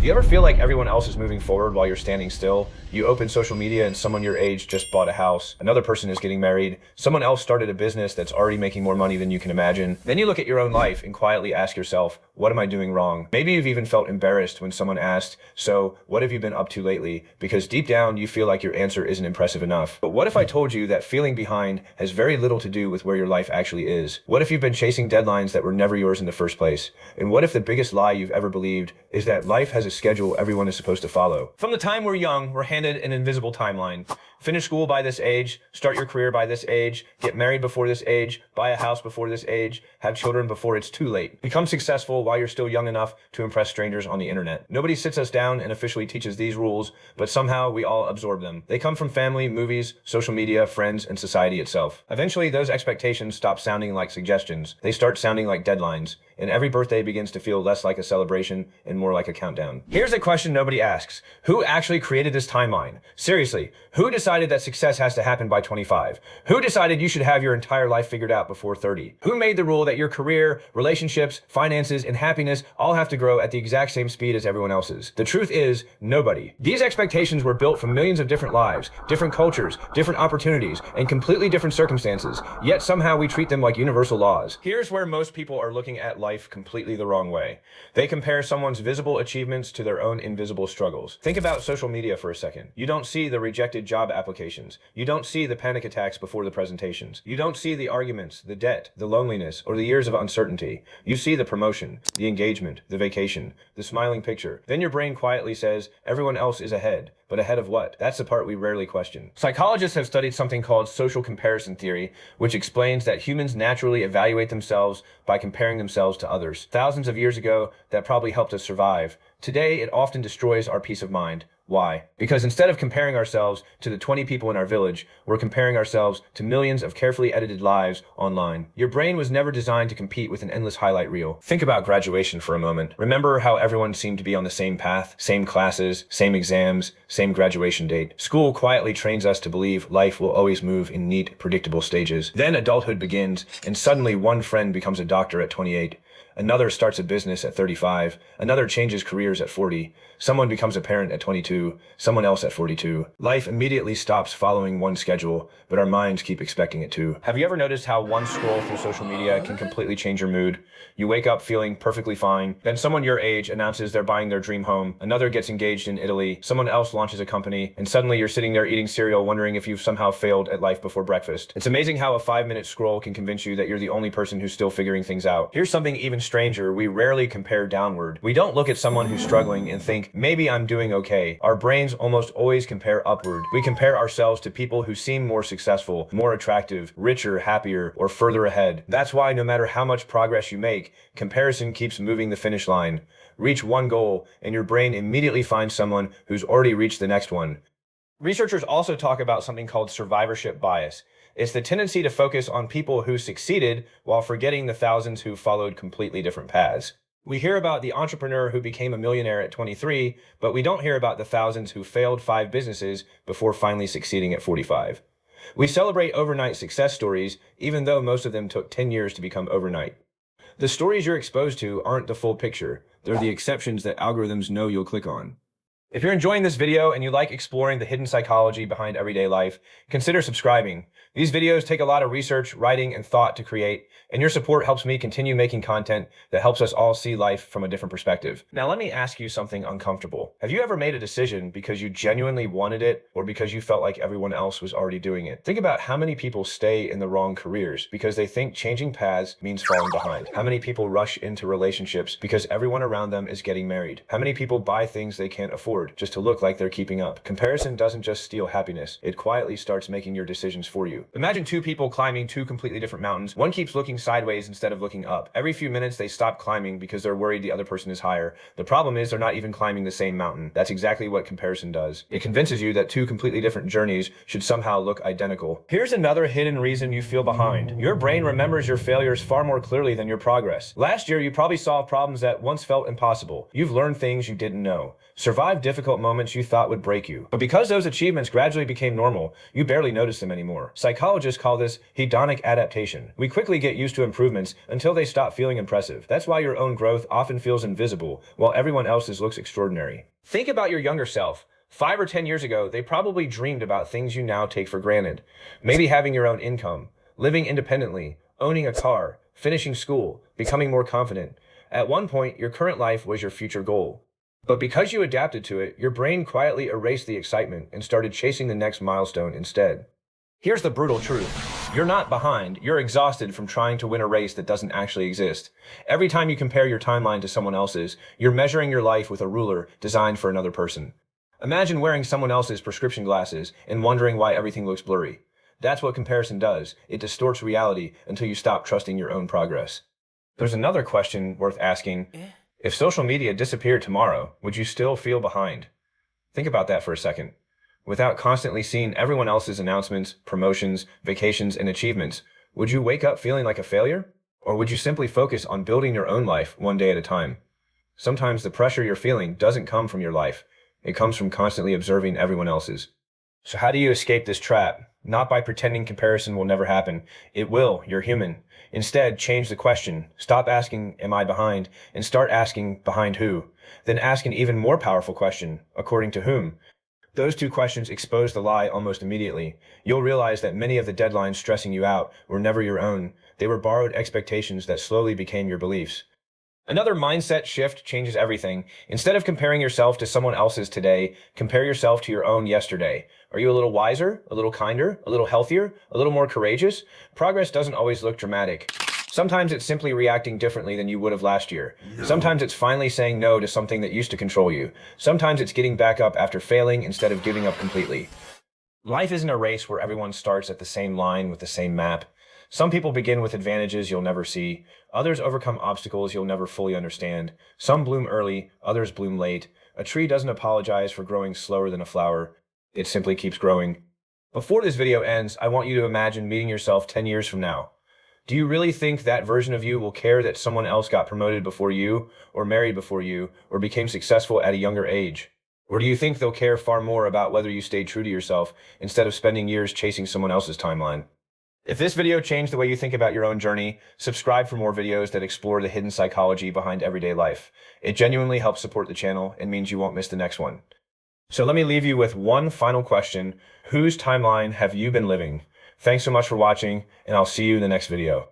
Do you ever feel like everyone else is moving forward while you're standing still? You open social media and someone your age just bought a house, another person is getting married, someone else started a business that's already making more money than you can imagine. Then you look at your own life and quietly ask yourself, what am I doing wrong? Maybe you've even felt embarrassed when someone asked, so what have you been up to lately? Because deep down you feel like your answer isn't impressive enough. But what if I told you that feeling behind has very little to do with where your life actually is? What if you've been chasing deadlines that were never yours in the first place? And what if the biggest lie you've ever believed is that life has a schedule everyone is supposed to follow? From the time we're young, we're handed an invisible timeline. Finish school by this age, start your career by this age, get married before this age, buy a house before this age, have children before it's too late. Become successful while you're still young enough to impress strangers on the internet. Nobody sits us down and officially teaches these rules, but somehow we all absorb them. They come from family, movies, social media, friends, and society itself. Eventually, those expectations stop sounding like suggestions. They start sounding like deadlines, and every birthday begins to feel less like a celebration and more like a countdown. Here's a question nobody asks. Who actually created this timeline? Seriously, who decided that success has to happen by 25? Who decided you should have your entire life figured out before 30? Who made the rule that your career, relationships, finances, and happiness all have to grow at the exact same speed as everyone else's? The truth is, nobody. These expectations were built from millions of different lives, different cultures, different opportunities, and completely different circumstances, yet somehow we treat them like universal laws. Here's where most people are looking at life completely the wrong way. They compare someone's visible achievements to their own invisible struggles. Think about social media for a second. You don't see the rejected job applications. You don't see the panic attacks before the presentations. You don't see the arguments, the debt, the loneliness, or the years of uncertainty. You see the promotion, the engagement, the vacation, the smiling picture. Then your brain quietly says, everyone else is ahead. But ahead of what? That's the part we rarely question. Psychologists have studied something called social comparison theory, which explains that humans naturally evaluate themselves by comparing themselves to others. Thousands of years ago, that probably helped us survive. Today, it often destroys our peace of mind. Why? Because instead of comparing ourselves to the 20 people in our village, we're comparing ourselves to millions of carefully edited lives online. Your brain was never designed to compete with an endless highlight reel. Think about graduation for a moment. Remember how everyone seemed to be on the same path, same classes, same exams, same graduation date. School quietly trains us to believe life will always move in neat, predictable stages. Then adulthood begins, and suddenly one friend becomes a doctor at 28. Another starts a business at 35. Another changes careers at 40. Someone becomes a parent at 22. Someone else at 42. Life immediately stops following one schedule, but our minds keep expecting it to. Have you ever noticed how one scroll through social media can completely change your mood? You wake up feeling perfectly fine. Then someone your age announces they're buying their dream home. Another gets engaged in Italy. Someone else launches a company. And suddenly you're sitting there eating cereal wondering if you've somehow failed at life before breakfast. It's amazing how a 5-minute scroll can convince you that you're the only person who's still figuring things out. Here's something even stranger. We rarely compare downward. We don't look at someone who's struggling and think, maybe I'm doing okay. Our brains almost always compare upward. We compare ourselves to people who seem more successful, more attractive, richer, happier, or further ahead. That's why no matter how much progress you make, comparison keeps moving the finish line. Reach one goal, and your brain immediately finds someone who's already reached the next one. Researchers also talk about something called survivorship bias. It's the tendency to focus on people who succeeded while forgetting the thousands who followed completely different paths. We hear about the entrepreneur who became a millionaire at 23, but we don't hear about the thousands who failed 5 businesses before finally succeeding at 45. We celebrate overnight success stories, even though most of them took 10 years to become overnight. The stories you're exposed to aren't the full picture. They're the exceptions that algorithms know you'll click on. If you're enjoying this video and you like exploring the hidden psychology behind everyday life, consider subscribing. These videos take a lot of research, writing, and thought to create, and your support helps me continue making content that helps us all see life from a different perspective. Now let me ask you something uncomfortable. Have you ever made a decision because you genuinely wanted it or because you felt like everyone else was already doing it? Think about how many people stay in the wrong careers because they think changing paths means falling behind. How many people rush into relationships because everyone around them is getting married? How many people buy things they can't afford just to look like they're keeping up? Comparison doesn't just steal happiness, it quietly starts making your decisions for you. Imagine 2 people climbing 2 completely different mountains. One keeps looking sideways instead of looking up. Every few minutes they stop climbing because they're worried the other person is higher. The problem is they're not even climbing the same mountain. That's exactly what comparison does. It convinces you that 2 completely different journeys should somehow look identical. Here's another hidden reason you feel behind. Your brain remembers your failures far more clearly than your progress. Last year you probably solved problems that once felt impossible. You've learned things you didn't know. Survived difficult moments you thought would break you. But because those achievements gradually became normal, you barely notice them anymore. Psychologically, Psychologists call this hedonic adaptation. We quickly get used to improvements until they stop feeling impressive. That's why your own growth often feels invisible, while everyone else's looks extraordinary. Think about your younger self. 5 or 10 years ago, they probably dreamed about things you now take for granted. Maybe having your own income, living independently, owning a car, finishing school, becoming more confident. At one point, your current life was your future goal. But because you adapted to it, your brain quietly erased the excitement and started chasing the next milestone instead. Here's the brutal truth. You're not behind. You're exhausted from trying to win a race that doesn't actually exist. Every time you compare your timeline to someone else's, you're measuring your life with a ruler designed for another person. Imagine wearing someone else's prescription glasses and wondering why everything looks blurry. That's what comparison does. It distorts reality until you stop trusting your own progress. There's another question worth asking. If social media disappeared tomorrow, would you still feel behind? Think about that for a second. Without constantly seeing everyone else's announcements, promotions, vacations, and achievements, would you wake up feeling like a failure? Or would you simply focus on building your own life one day at a time? Sometimes the pressure you're feeling doesn't come from your life. It comes from constantly observing everyone else's. So how do you escape this trap? Not by pretending comparison will never happen. It will. You're human. Instead, change the question. Stop asking, am I behind? And start asking, behind who? Then ask an even more powerful question, according to whom? Those two questions expose the lie almost immediately. You'll realize that many of the deadlines stressing you out were never your own. They were borrowed expectations that slowly became your beliefs. Another mindset shift changes everything. Instead of comparing yourself to someone else's today, compare yourself to your own yesterday. Are you a little wiser, a little kinder, a little healthier, a little more courageous? Progress doesn't always look dramatic. Sometimes it's simply reacting differently than you would have last year. Sometimes it's finally saying no to something that used to control you. Sometimes it's getting back up after failing instead of giving up completely. Life isn't a race where everyone starts at the same line with the same map. Some people begin with advantages you'll never see. Others overcome obstacles you'll never fully understand. Some bloom early, others bloom late. A tree doesn't apologize for growing slower than a flower. It simply keeps growing. Before this video ends, I want you to imagine meeting yourself 10 years from now. Do you really think that version of you will care that someone else got promoted before you, or married before you, or became successful at a younger age? Or do you think they'll care far more about whether you stayed true to yourself instead of spending years chasing someone else's timeline? If this video changed the way you think about your own journey, subscribe for more videos that explore the hidden psychology behind everyday life. It genuinely helps support the channel and means you won't miss the next one. So let me leave you with one final question. Whose timeline have you been living? Thanks so much for watching, and I'll see you in the next video.